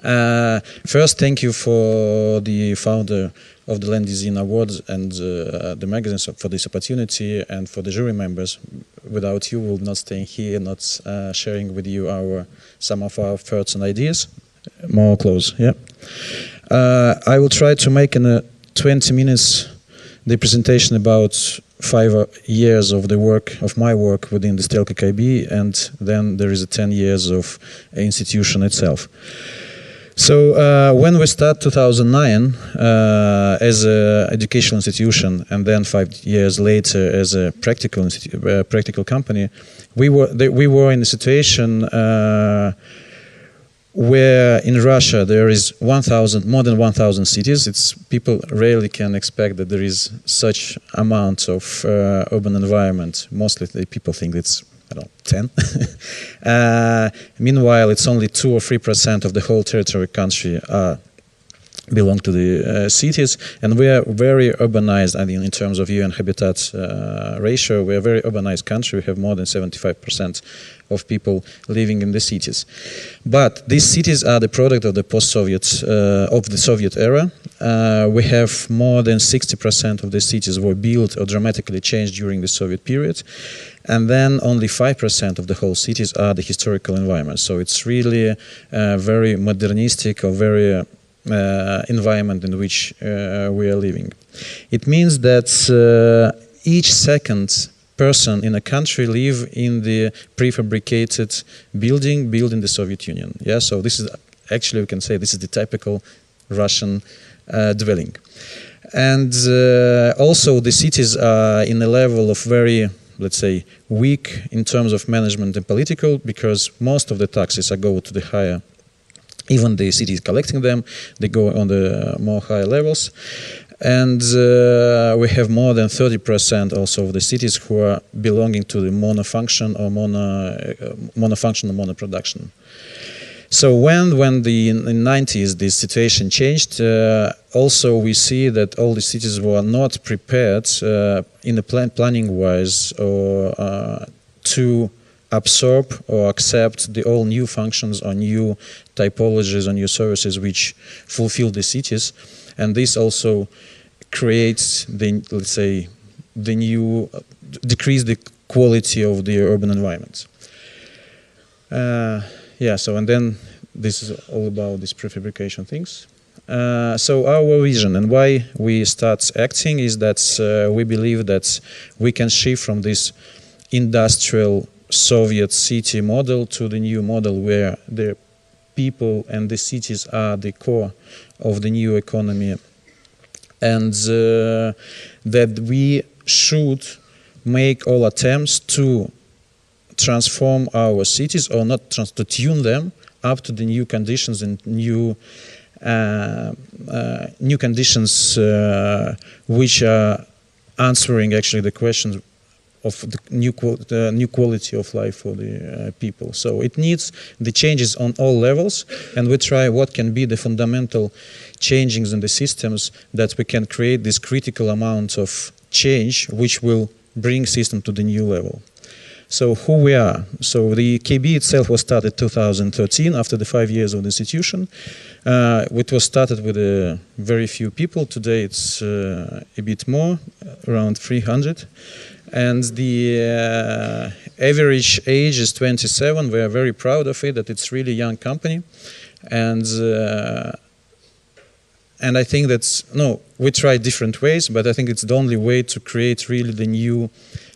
First, thank you for the founder of the Landezine Awards and the magazine for this opportunity, and for the jury members. Without you, we would not staying here, not sharing with you some of our thoughts and ideas. More close, yeah. I will try to make in 20 minutes the presentation about 5 years of my work within the Strelka KB, and then there is 10 years of institution itself. So when we start 2009 as an educational institution, and then 5 years later as a practical company, we were in a situation where in Russia there is more than 1,000 cities. People rarely can expect that there is such amount of urban environment. Mostly people think it's, I don't know, 10. Meanwhile, it's only 2 or 3% of the whole territory country belong to the cities, and we are very urbanized. I mean, in terms of UN habitat ratio, we are a very urbanized country. We have more than 75% of people living in the cities. But these cities are the product of the post-Soviet, of the Soviet era. We have more than 60% of the cities were built or dramatically changed during the Soviet period. And then only 5% of the whole cities are the historical environment. So it's really very modernistic or very environment in which we are living. It means that each second person in a country live in the prefabricated building built in the Soviet Union. Yeah, so this is actually, we can say this is the typical Russian dwelling. And also the cities are in a level of very, let's say, weak in terms of management and political, because most of the taxes go to the higher, even the cities collecting them, they go on the more higher levels. And we have more than 30% also of the cities who are belonging to the monofunction or monofunction or monoproduction. So when in the 90s this situation changed, also we see that all the cities were not prepared in the planning-wise or to absorb or accept the all new functions or new typologies or new services which fulfill the cities, and this also creates the, let's say, the new, decrease the quality of the urban environments. Yeah, so and then this is all about these prefabrication things. So our vision and why we start acting is that we believe that we can shift from this industrial Soviet city model to the new model where the people and the cities are the core of the new economy, and that we should make all attempts to transform our cities, or not to tune them up to the new conditions and new conditions which are answering actually the questions of the new quality of life for the people. So it needs the changes on all levels, and we try what can be the fundamental changes in the systems that we can create this critical amount of change which will bring system to the new level. So who we are? So the KB itself was started 2013 after the 5 years of the institution. It was started with very few people. Today it's a bit more, around 300. And the average age is 27. We are very proud of it, that it's really a young company. And I think that's, we try different ways, but I think it's the only way to create really the new,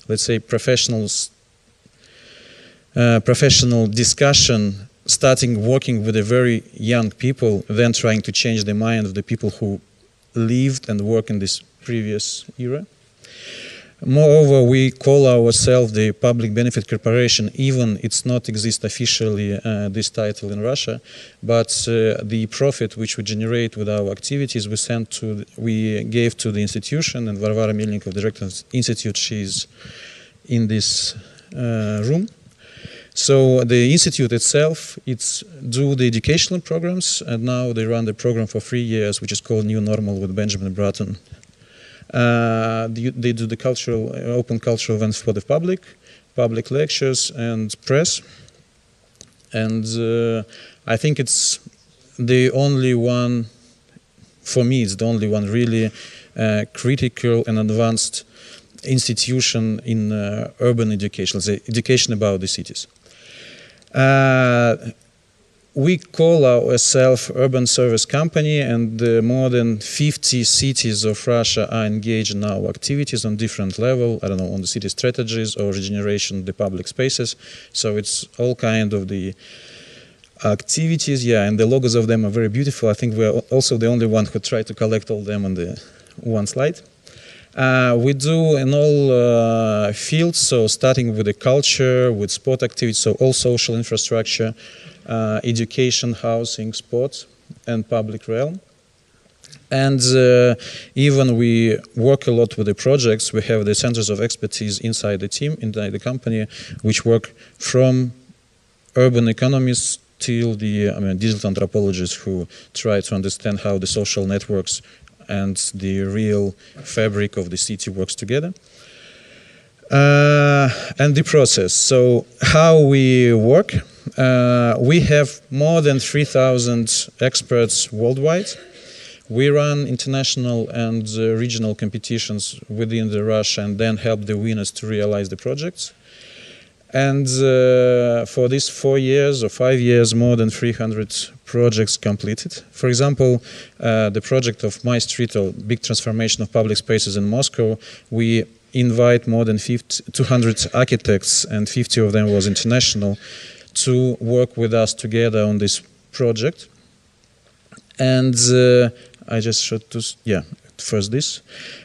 let's say, professional discussion, starting working with the very young people, then trying to change the mind of the people who lived and worked in this previous era. Moreover, we call ourselves the Public Benefit Corporation, even it's not exist officially this title in Russia, but the profit which we generate with our activities we gave to the institution, and Varvara Melnikov, Director of the Institute, she's in this room. So the institute itself, it's do the educational programs, and now they run the program for 3 years, which is called New Normal with Benjamin Bratton. They do the open cultural events for the public lectures and press. And I think it's the only one, for me, it's the only one really critical and advanced institution in urban education, the education about the cities. We call ourselves urban service company, and more than 50 cities of Russia are engaged in our activities on different levels, I don't know, on the city strategies or regeneration of the public spaces. So it's all kind of the activities, yeah, and the logos of them are very beautiful. I think we're also the only one who tried to collect all them on the one slide. We do in all fields, so starting with the culture, with sport activities, so all social infrastructure, education, housing, sports, and public realm. And even we work a lot with the projects. We have the centers of expertise inside the team, inside the company, which work from urban economists till the digital anthropologists who try to understand how the social networks and the real fabric of the city works together. And the process. So how we work. We have more than 3,000 experts worldwide. We run international and regional competitions within Russia and then help the winners to realize the projects. And for these 4 years or 5 years, more than 300 projects completed. For example, the project of My Street, or big transformation of public spaces in Moscow, we invite more than 200 architects, and 50 of them was international, to work with us together on this project. And I just showed to, yeah, first this.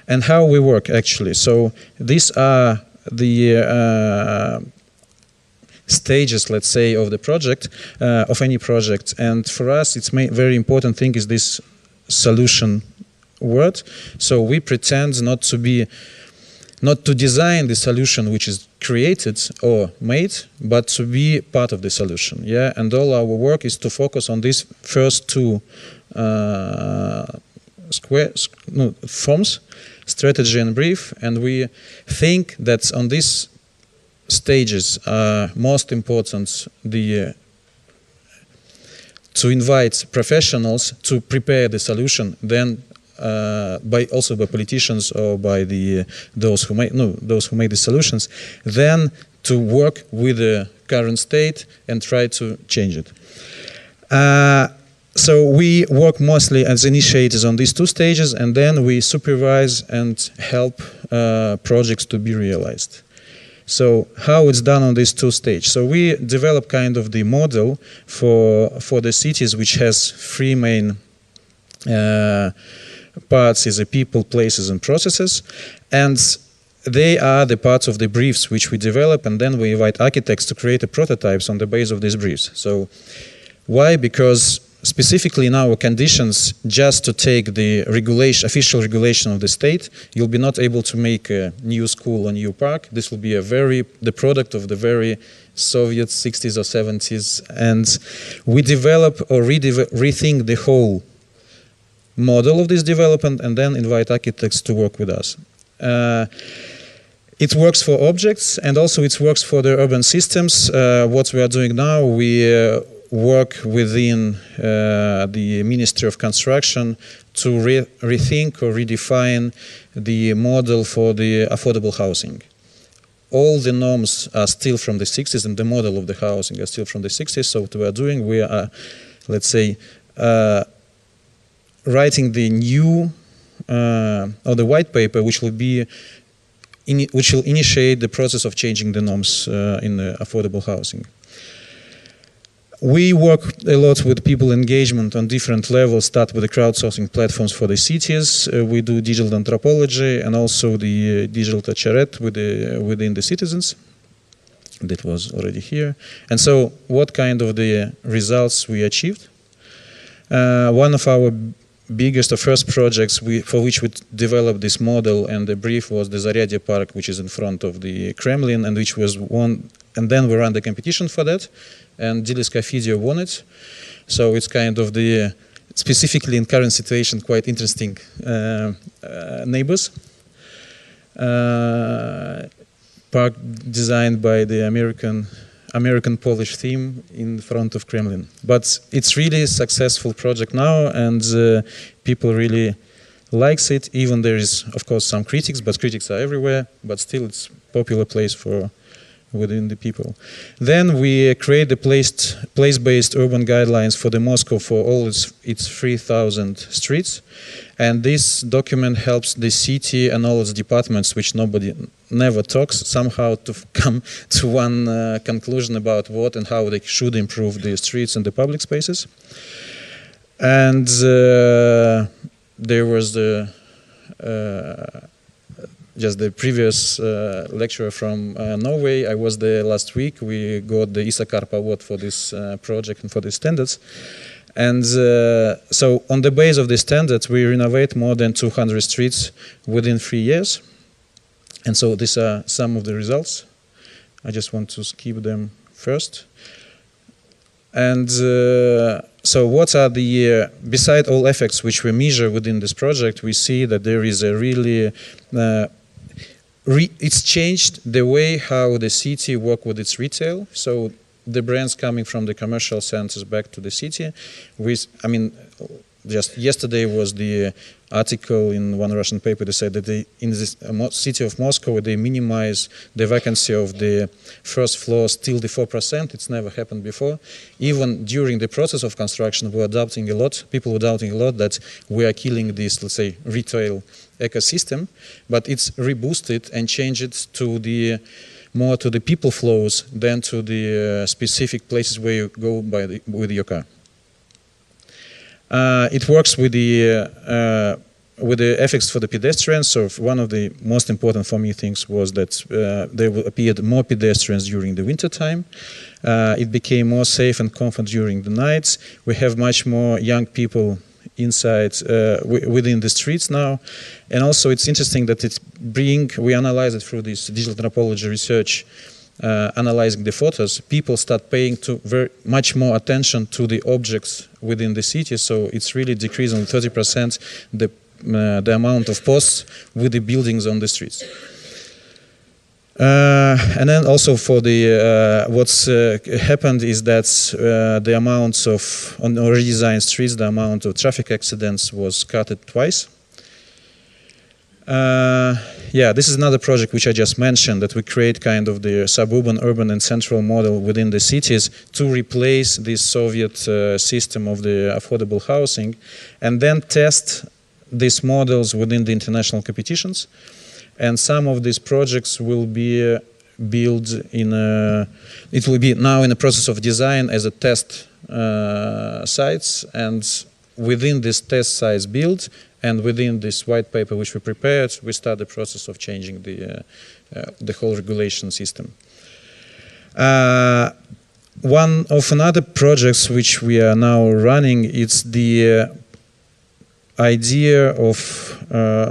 And how we work actually. So these are the stages, let's say, of the project, of any project. And for us, it's very important thing is this solution word. So we pretend not to design the solution which is created or made, but to be part of the solution. Yeah, and all our work is to focus on these first two forms, strategy and brief. And we think that on these stages are most important to invite professionals to prepare the solution, then also by politicians or by those who made the solutions, then to work with the current state and try to change it. So we work mostly as initiators on these two stages, and then we supervise and help projects to be realized. So how it's done on these two stages? So we develop kind of the model for the cities, which has three main parts: is the people, places, and processes, and they are the parts of the briefs which we develop, and then we invite architects to create the prototypes on the base of these briefs. So why? Because specifically in our conditions, just to take the official regulation of the state, you'll be not able to make a new school or new park. This will be the product of the very Soviet 60s or 70s, and we develop or rethink the whole model of this development and then invite architects to work with us. It works for objects, and also it works for the urban systems. What we are doing now, we work within the Ministry of Construction to rethink or redefine the model for the affordable housing. All the norms are still from the 60s, and the model of the housing are still from the 60s. So what we are doing, we are, let's say, writing the new or the white paper, which will initiate the process of changing the norms in the affordable housing. We work a lot with people engagement on different levels, start with the crowdsourcing platforms for the cities. We do digital anthropology and also the digital charrette within the citizens. That was already here. And so what kind of the results we achieved? One of our biggest or first projects for which we developed this model and the brief was the Zaryadye Park, which is in front of the Kremlin, and which was won. And then we ran the competition for that, and Diliska Fidio won it. So it's kind of the, specifically in current situation, quite interesting neighbors. Park designed by the American American-Polish theme in front of Kremlin. But it's really a successful project now, and people really likes it. Even there is, of course, some critics, but critics are everywhere. But still, it's a popular place for within the people. Then we create the place-based urban guidelines for the Moscow for all its 3,000 streets. And this document helps the city and all its departments, which nobody never talks, somehow to come to one conclusion about what and how they should improve the streets and the public spaces. And there was the just the previous lecturer from Norway. I was there last week. We got the Isakarp award for this project and for the standards. And so on the base of the standards, we renovate more than 200 streets within 3 years. And so these are some of the results. I just want to skip them first. And so what are the, beside all effects which we measure within this project, we see that there is a really, it's changed the way how the city work with its retail. So the brands coming from the commercial centers back to the city. I mean, just yesterday was the article in one Russian paper. They said that in the city of Moscow, they minimize the vacancy of the first floors till the 4%. It's never happened before. Even during the process of construction, we're doubting a lot. People were doubting a lot that we are killing this, let's say, retail ecosystem. But it's reboosted and changed it to the more to the people flows than to the specific places where you go with your car. It works with the effects for the pedestrians. So one of the most important for me things was that there appeared more pedestrians during the winter time. It became more safe and comfort during the nights. We have much more young people inside within the streets now, and also it's interesting that we analyze it through this digital anthropology research. Analyzing the photos, people start paying much more attention to the objects within the city. So it's really decreasing 30% the amount of posts with the buildings on the streets. And then also for the what's happened is that the amounts of on redesigned streets, the amount of traffic accidents was cut twice. Yeah, this is another project which I just mentioned, that we create kind of the suburban, urban and central model within the cities to replace this Soviet system of the affordable housing, and then test these models within the international competitions. And some of these projects will be built in it will be now in the process of design as a test sites, and within this test sites build, and within this white paper which we prepared, we start the process of changing the whole regulation system. One of another projects which we are now running, it's the idea of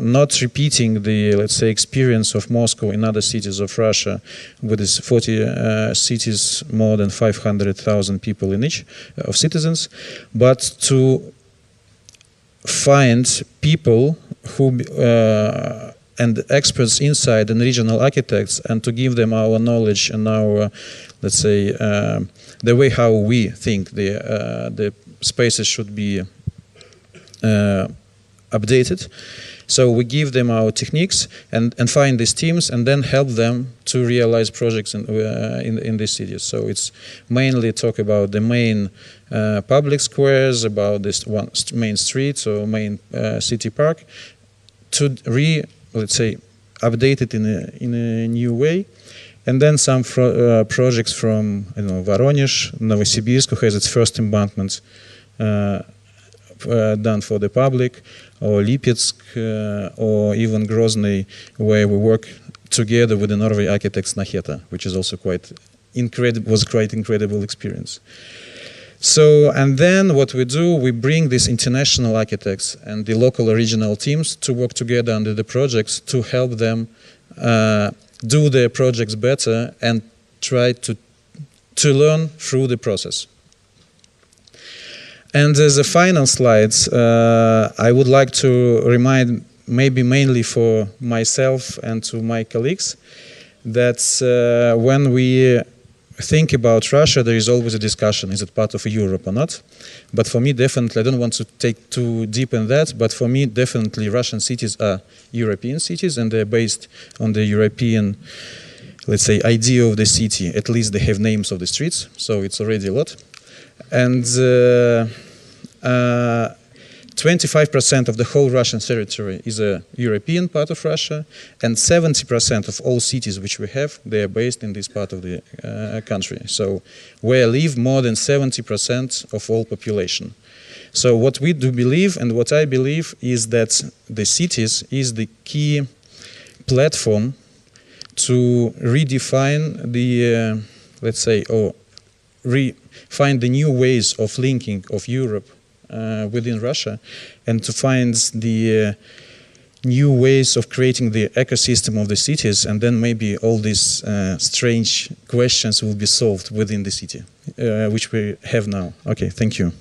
not repeating the, let's say, experience of Moscow in other cities of Russia, with its 40 cities, more than 500,000 people in each of citizens, but to find people who and experts inside and regional architects, and to give them our knowledge and our, let's say, the way how we think the spaces should be updated. So we give them our techniques and find these teams, and then help them to realize projects in these cities. So it's mainly talk about the main public squares, about this one main streets or main city park, to let's say, update it in a new way. And then some projects from, I don't know, Voronezh, Novosibirsk, who has its first embankment done for the public, or Lipetsk, or even Grozny, where we work together with the Norway architects Naheta, which is also quite incredible experience. So, and then what we do, we bring these international architects and the local regional teams to work together under the projects to help them do their projects better and try to learn through the process. And as a final slide, I would like to remind, maybe mainly for myself and to my colleagues, that when we think about Russia, there is always a discussion, is it part of Europe or not? But for me, definitely, I don't want to take too deep in that, but for me, definitely, Russian cities are European cities, and they're based on the European, let's say, idea of the city. At least they have names of the streets, so it's already a lot. And 25% of the whole Russian territory is a European part of Russia, and 70% of all cities which we have, they are based in this part of the country. So where live more than 70% of all population. So what we do believe, and what I believe, is that the cities is the key platform to redefine the, let's say, or find the new ways of linking of Europe within Russia, and to find the new ways of creating the ecosystem of the cities, and then maybe all these strange questions will be solved within the city, which we have now. Okay, thank you.